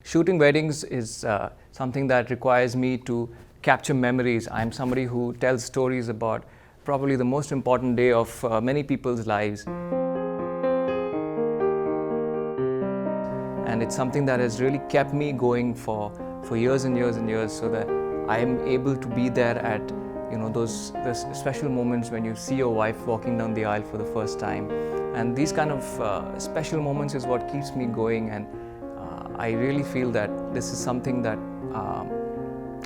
Shooting weddings is something that requires me to capture memories. I'm somebody who tells stories about probably the most important day of many people's lives. And it's something that has really kept me going for years and years and years, so that I am able to be there at those special moments when you see your wife walking down the aisle for the first time. And these kind of special moments is what keeps me going, and I really feel that this is something that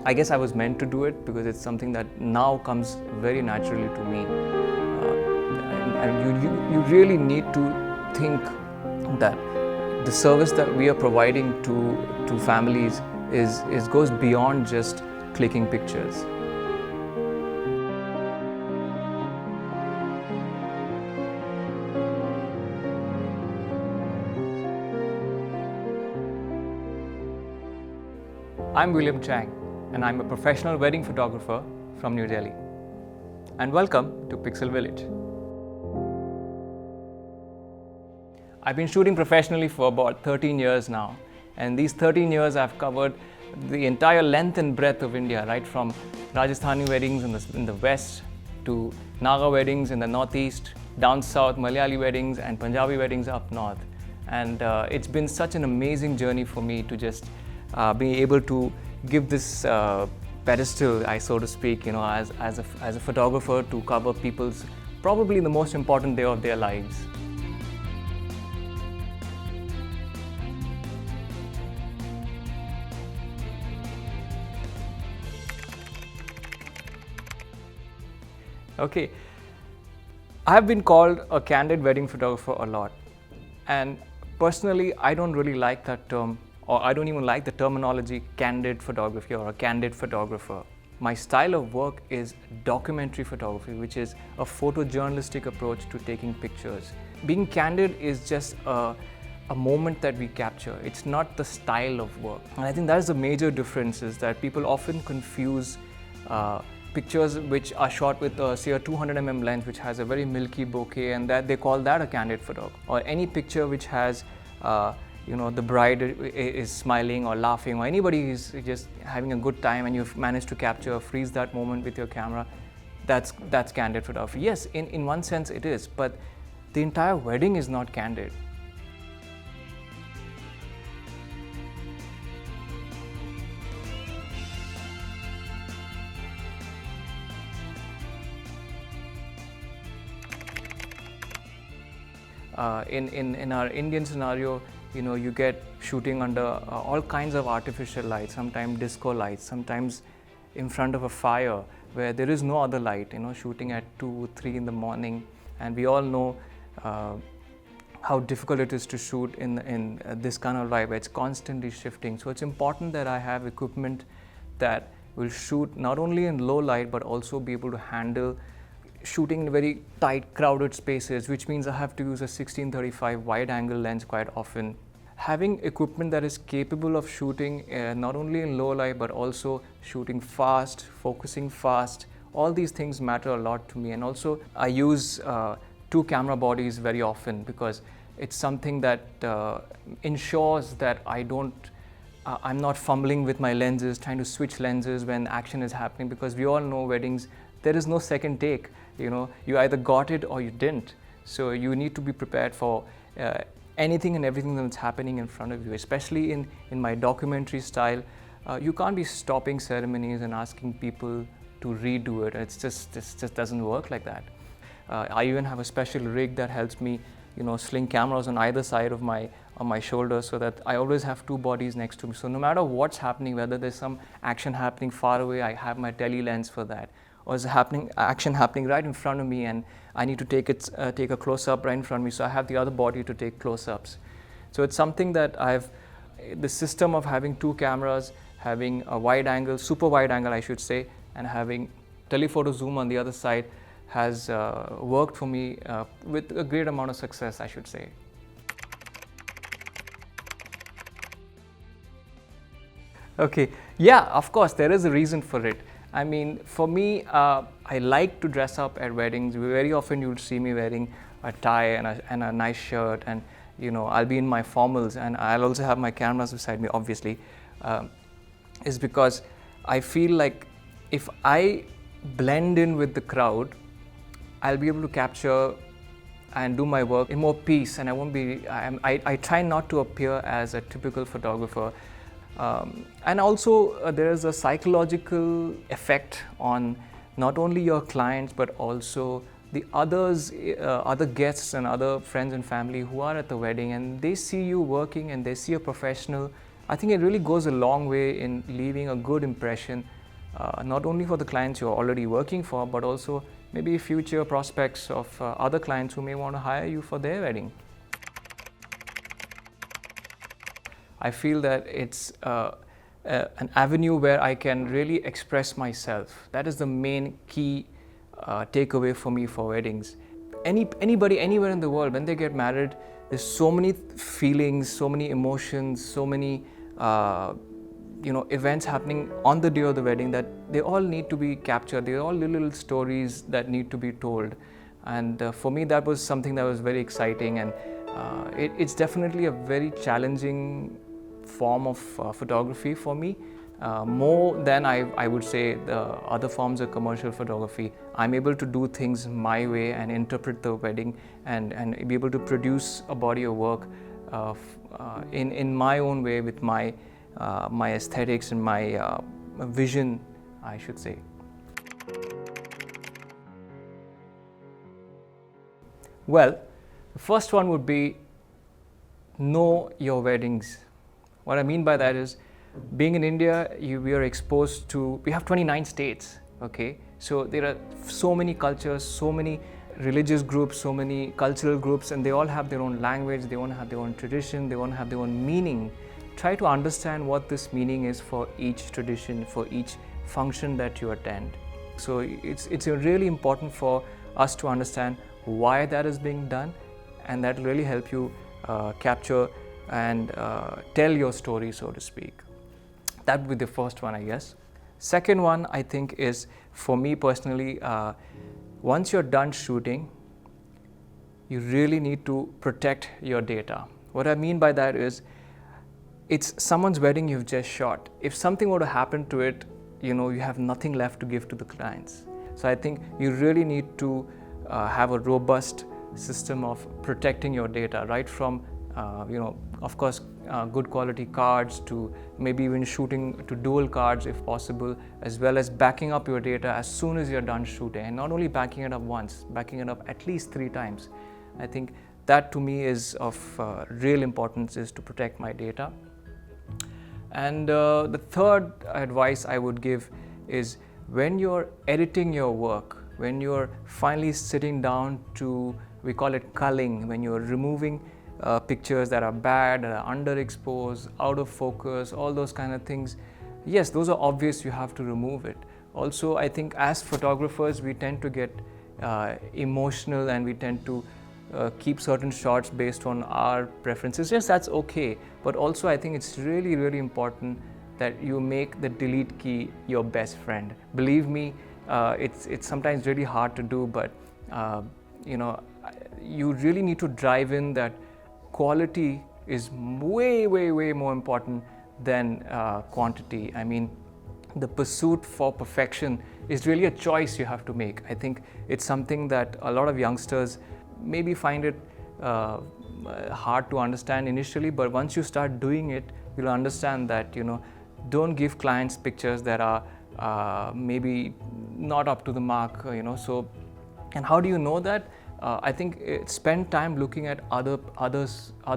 I guess I was meant to do it, because it's something that now comes very naturally to me. And you really need to think that the service that we are providing to families goes beyond just clicking pictures. I'm William Chang, and I'm a professional wedding photographer from New Delhi. And welcome to Pixel Village. I've been shooting professionally for about 13 years now, and these 13 years I've covered the entire length and breadth of India, right from Rajasthani weddings in the west to Naga weddings in the northeast, down south Malayali weddings and Punjabi weddings up north. And it's been such an amazing journey for me to just be able to give this pedestal, so to speak, as a photographer, to cover people's probably the most important day of their lives. Okay, I have been called a candid wedding photographer a lot, and personally I don't really like that term, or I don't even like the terminology candid photography or a candid photographer. My style of work is documentary photography, which is a photojournalistic approach to taking pictures. Being candid is just a moment that we capture. It's not the style of work. And I think that is a major difference, is that people often confuse pictures which are shot with say a 200mm lens, which has a very milky bokeh, and that they call that a candid photo. Or any picture which has the bride is smiling or laughing, or anybody is just having a good time, and you've managed to capture or freeze that moment with your camera, that's candid photography. Yes, in one sense it is, but the entire wedding is not candid. In our Indian scenario, you get shooting under all kinds of artificial lights, sometimes disco lights, sometimes in front of a fire where there is no other light, shooting at 2, 3 in the morning. And we all know how difficult it is to shoot in this kind of light where it's constantly shifting. So it's important that I have equipment that will shoot not only in low light, but also be able to handle shooting in very tight, crowded spaces, which means I have to use a 16-35 wide-angle lens quite often. Having equipment that is capable of shooting not only in low light, but also shooting fast, focusing fast, all these things matter a lot to me. And also, I use 2 camera bodies very often, because it's something that ensures that I'm not fumbling with my lenses, trying to switch lenses when action is happening, because we all know weddings, there is no second take. You either got it or you didn't. So you need to be prepared for anything and everything that's happening in front of you, especially in my documentary style. You can't be stopping ceremonies and asking people to redo it. This just doesn't work like that. I even have a special rig that helps me sling cameras on either side of my shoulder, so that I always have 2 bodies next to me. So no matter what's happening, whether there's some action happening far away, I have my tele lens for that. Or is action happening right in front of me, and I need to take a close-up right in front of me, so I have the other body to take close-ups. So it's something that the system of having 2 cameras, having a wide angle, super wide angle I should say, and having telephoto zoom on the other side has worked for me with a great amount of success, I should say. Okay, yeah, of course, there is a reason for it. I mean, for me, I like to dress up at weddings. Very often you'll see me wearing a tie and a nice shirt, and I'll be in my formals and I'll also have my cameras beside me, obviously, is because I feel like if I blend in with the crowd, I'll be able to capture and do my work in more peace, and I won't be. I try not to appear as a typical photographer, and also there is a psychological effect on not only your clients but also the others, other guests and other friends and family who are at the wedding, and they see you working and they see a professional. I think it really goes a long way in leaving a good impression, not only for the clients you're already working for, but also maybe future prospects of other clients who may want to hire you for their wedding. I feel that it's an avenue where I can really express myself. That is the main key takeaway for me for weddings. Anybody, anywhere in the world, when they get married, there's so many feelings, so many emotions, so many events happening on the day of the wedding that they all need to be captured. They're all little stories that need to be told. And for me, that was something that was very exciting, and it's definitely a very challenging form of photography for me, more than I would say the other forms of commercial photography. I'm able to do things my way and interpret the wedding and be able to produce a body of work in my own way with my aesthetics and my vision, I should say. Well, the first one would be know your weddings. What I mean by that is, being in India, we are exposed to, we have 29 states, okay? So there are so many cultures, so many religious groups, so many cultural groups, and they all have their own language, they all have their own tradition, they all have their own meaning. Try to understand what this meaning is for each tradition, for each function that you attend. So it's really important for us to understand why that is being done, and that will really help you capture and tell your story, so to speak. That would be the first one, I guess. Second one, I think, is for me personally, once you're done shooting, you really need to protect your data. What I mean by that is, it's someone's wedding you've just shot. If something were to happen to it, you have nothing left to give to the clients. So I think you really need to have a robust system of protecting your data, right from of course, good quality cards to maybe even shooting to dual cards if possible, as well as backing up your data as soon as you're done shooting, and not only backing it up once, backing it up at least 3 times. I think that to me is of real importance, is to protect my data. And the third advice I would give is, when you're editing your work, when you're finally sitting down to, we call it culling, when you're removing pictures that are bad, that are underexposed, out of focus, all those kind of things. Yes, those are obvious, you have to remove it. Also, I think as photographers, we tend to get emotional, and we tend to keep certain shots based on our preferences. Yes, that's okay, but also I think it's really, really important that you make the delete key your best friend. Believe me, it's sometimes really hard to do, but you really need to drive in that quality is way, way, way more important than quantity. I mean, the pursuit for perfection is really a choice you have to make. I think it's something that a lot of youngsters maybe find it hard to understand initially, but once you start doing it, you'll understand that, don't give clients pictures that are maybe not up to the mark, So, and how do you know that? I think spend time looking at other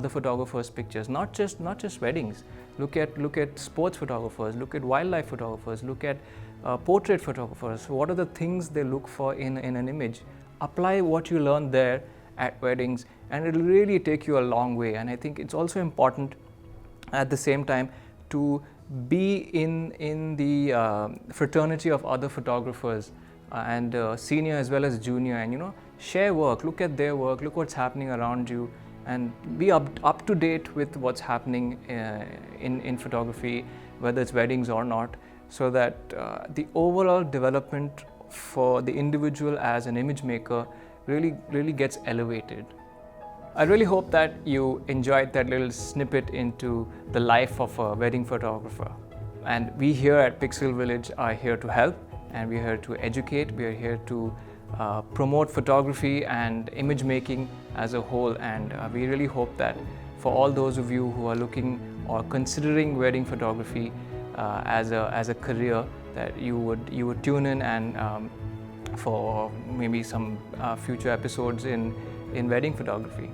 photographers' pictures, not just weddings. Look at sports photographers, look at wildlife photographers, look at portrait photographers. What are the things they look for in an image? Apply what you learn there at weddings, and it will really take you a long way. And I think it's also important at the same time to be in the fraternity of other photographers, and senior as well as junior, and share work, look at their work, look what's happening around you, and be up to date with what's happening in photography, whether it's weddings or not, so that the overall development for the individual as an image maker really gets elevated. I really hope that you enjoyed that little snippet into the life of a wedding photographer. And we here at Pixel Village are here to help, and we're here to educate, we're here to promote photography and image making as a whole. And we really hope that for all those of you who are looking or considering wedding photography as a career, that you would tune in and for maybe some future episodes in wedding photography.